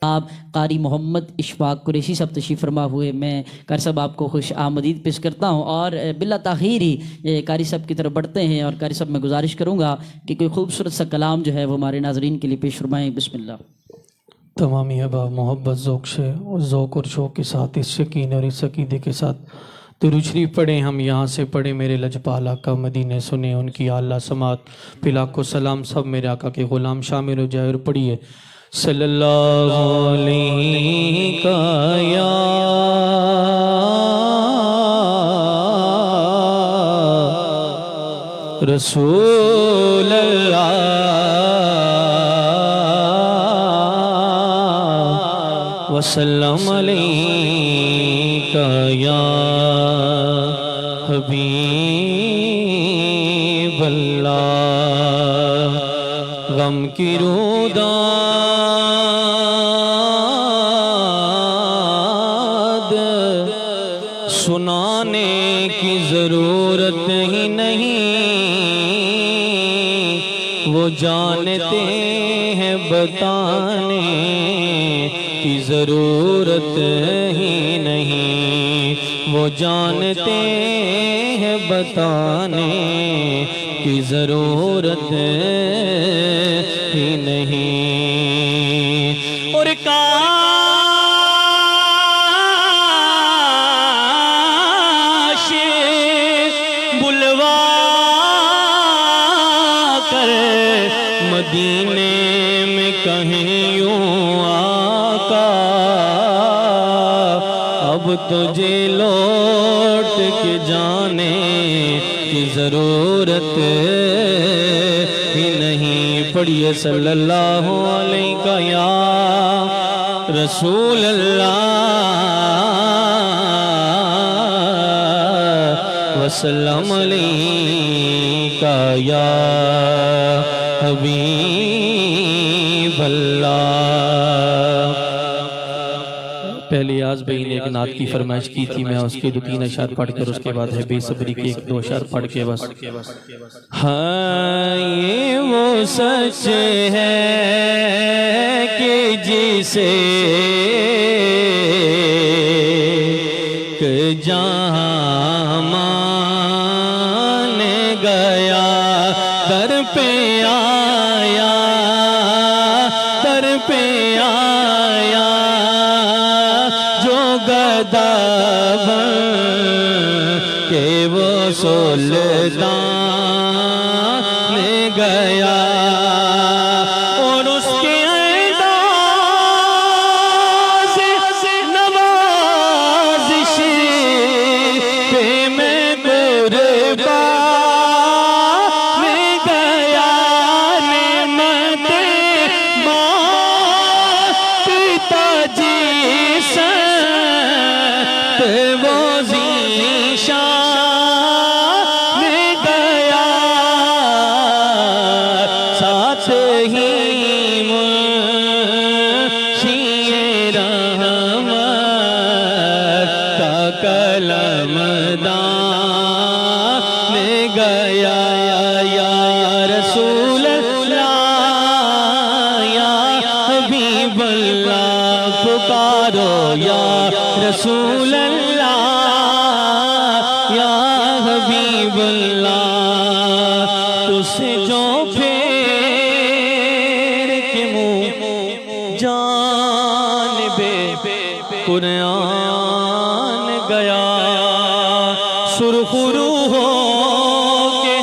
आप कारी मोहम्मद इशफाक कुरैशी साहब तशरीफ़ फरमा हुए। मैं कारी साहब आपको खुश आमदीद पेश करता हूँ और बिला ताख़ीर ही कारी साहब की तरफ बढ़ते हैं। और कारी साहब मैं गुजारिश करूँगा कि कोई खूबसूरत सा कलाम जो है वो हमारे नाजरीन के लिए पेश फरमाएँ। बिस्मिल्लाह। तमामी अहबाब मोहब्बत ज़ौक़ और शौक़ के साथ इस यकीन और इस अक़ीदे के साथ दुरूद शरीफ पढ़ें। हम यहाँ से पढ़ें मेरे लजपाल आका मदीने सुने उनकी आला समात पिलाको सलाम सब मेरे आका के ग़ुलाम शामिल हो जाए। और पढ़िए सल्लल्लाहु अलैहि या रसूल अल्लाह वसल्लम अलैका या हबीब अल्लाह। गम की रुदाद सुनाने की ज़रूरत ही नहीं, वो जानते हैं बताने की ज़रूरत ही नहीं, वो जानते हैं बताने की ज़रूरत ही नहीं। और काश बुलवा कर मदीने में कहीं यूं आका अब तुझे लौट के जाने की ज़रूरत ही नहीं। पढ़िए सल्लल्लाहु अलैका या रसूल अल्लाह वसल्लम अलैका या हबीब अल्लाह। पहले आज भाई ने एक नात की फरमाइश की थी, मैं उसके 2-3 अशआर पढ़ कर उसके बाद है बेसब्री के 1-2 अशआर पढ़ के बस। हाँ ये वो सच है कि जिसे जहाँ मान गया दर पे आया, दर पे आया जो गदा बन के वो सुल्तान गया। और उसके अंदाज़ नवाज़िश पे मैं कुर्बान गया। नेमते माँ पिताजी संत वो ज़ीशान गया। साथ ही मुंशिए रहमत का कलमदान गया। या रसूल अल्लाह या हबीब अल्लाह पुकारो या रसूल अल्लाह या हबीब अल्लाह। तुझसे जो फेर के मुँह जानिबे कुरान गया। सुरखुरू हो के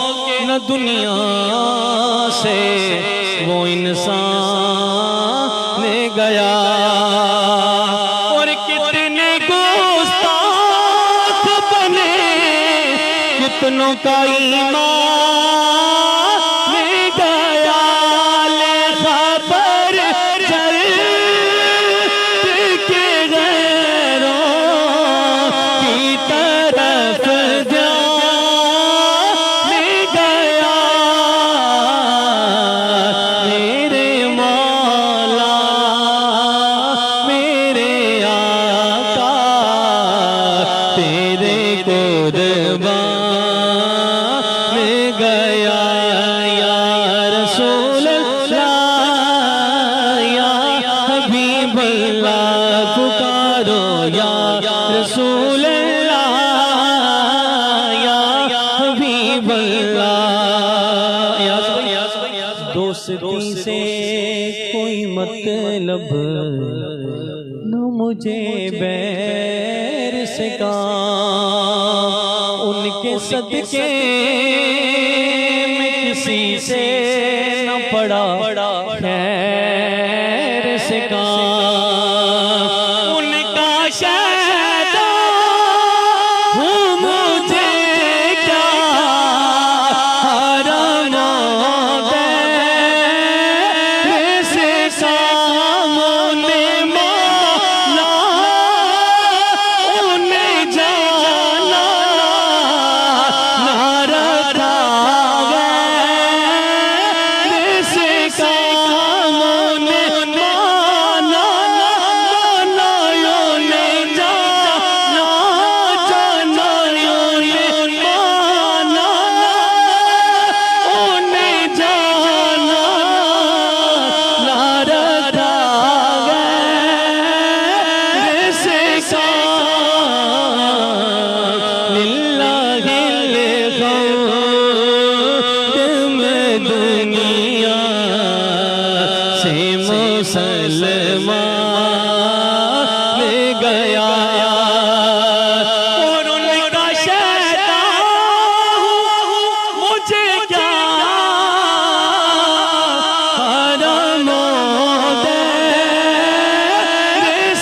न दुनिया से वो इंसान गया। और कितने गुस्ताख बने, कितनों का ईमान गया। ले खबर चल के गैरों की तरफ ध्यान गया। मेरे मौला मेरे आका तेरे कुर्बान अल्लाह पुकारो या रसूल अल्लाह या हबीब अल्लाह। दोस्ती से कोई मतलब न मुझे बैर से काम, उनके सदके में किसी से न पड़ा खैर से काम। उनका शैतान हूँ मुझे क्या हराम से सामने मौला उन्हें जाना ना रखा से सामने मौला उन्हें जाना जाना उन्हें माना उन्हें जाना ना रखा से लिल्लाहिल खौफ दुनिया से मुसलमान ले गया और उनका शैतान मुझे क्या हराम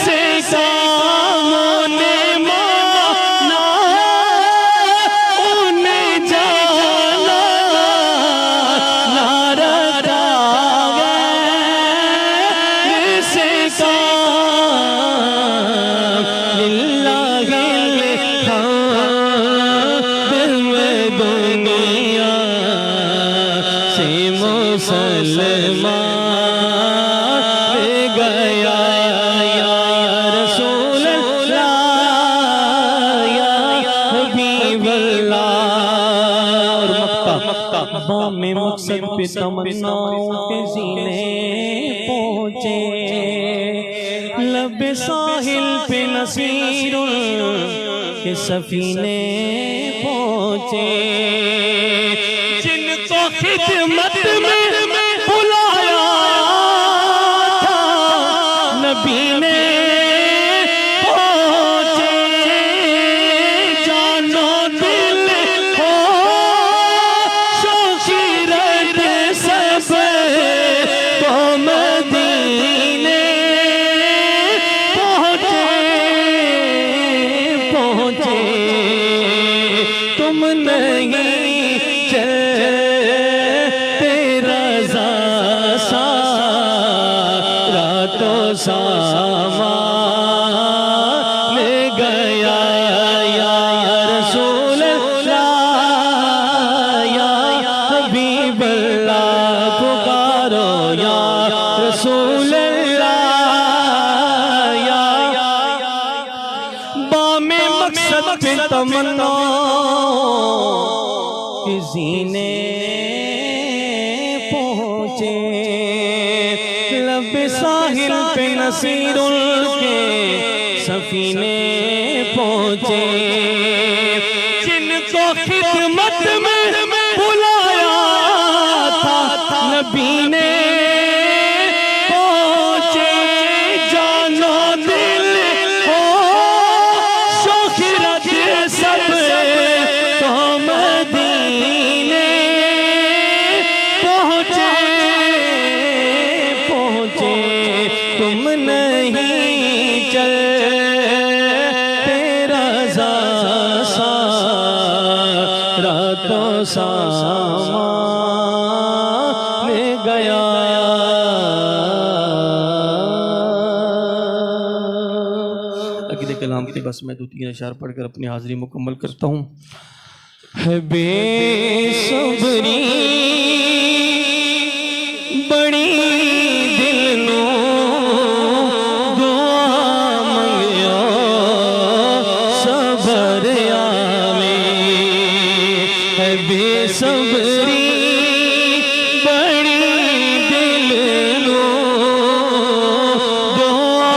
से सामने माना उन्हें जाना ना रखा से लिल्लाहिल खौफ दुनिया से मुसलमान ले गया या रसूल अल्लाह या हबीब अल्लाह। और मक्का में मकसद पे तमन्नाओं के सीने पहुँचे, लब साहिल पे नसीरुल के सफीने पहुँचे, जिनको खिदमत में बुलाया था नबी ने पहुँचे, जानो दिल हो शौकीरत सब तो मदीने पहुँचे तुम नहीं चलते रज़ा सारा तो सामान ले गया या रसूल अल्लाह या हबीब अल्लाह पुकारो या रसूल अल्लाह या बामे मकसद पे तमन्ना के सीने पहुँचे, लब साहिल पे नसीरुल के सफीने पहुँचे, जिनको खिदमत में बुलाया था नबी ने पहुँचे, जानो दिल हो शौकीरत सब तो मदीने पहुँचे तुम नहीं चलते रज़ा सारा तो सामान ले गया। अगले कलाम के बस मैं 2-3 अशआर पढ़कर अपनी हाज़िरी मुकम्मल करता हूँ। है बेसब्री बड़ी दिल नो दुआ मंगियो सबर आवे, है बेसब्री बड़ी दिल नो दुआ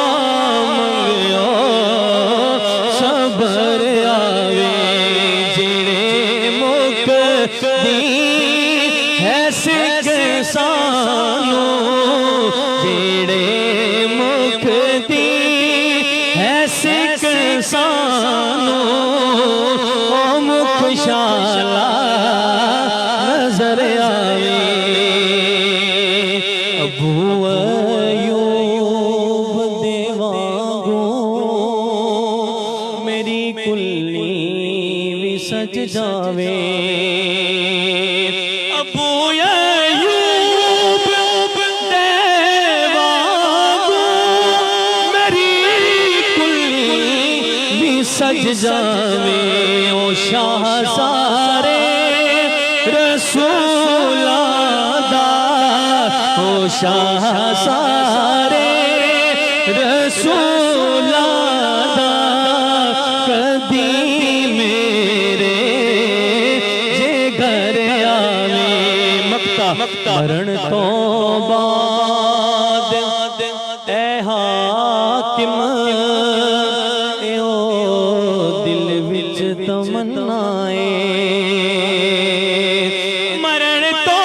सज जावे अबू अय्यूब देवागो मेरी कुल्ली भी सज जावे ओ शाह सारे रसूला दा ओ शाह सारे रसूला दा कदी मेरे जे घर आवे मक्ता मरण तो बाद ए हाकिम ओ दिल विच तमन्नाए मरण तो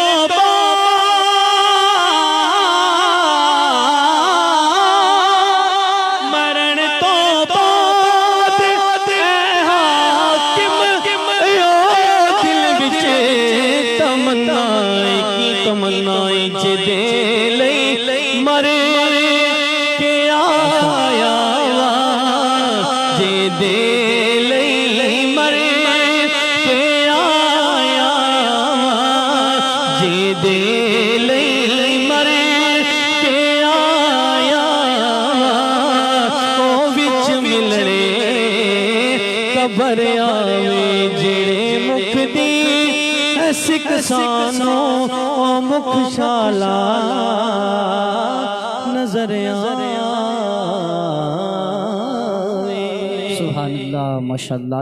मरण तो बाद ए हाकिम ओ दिल विच तमन्नाए की तमन्नाए जे दे लई मरे के आया वा जे दे लई मरे के आया वा जे दे लई मरे के आया वा ओ विच मिलने कबर आवे जेड़े मुख दी सिख सानो ओ मुख शाला नजर आवे सुभान अल्लाह माशाअल्लाह।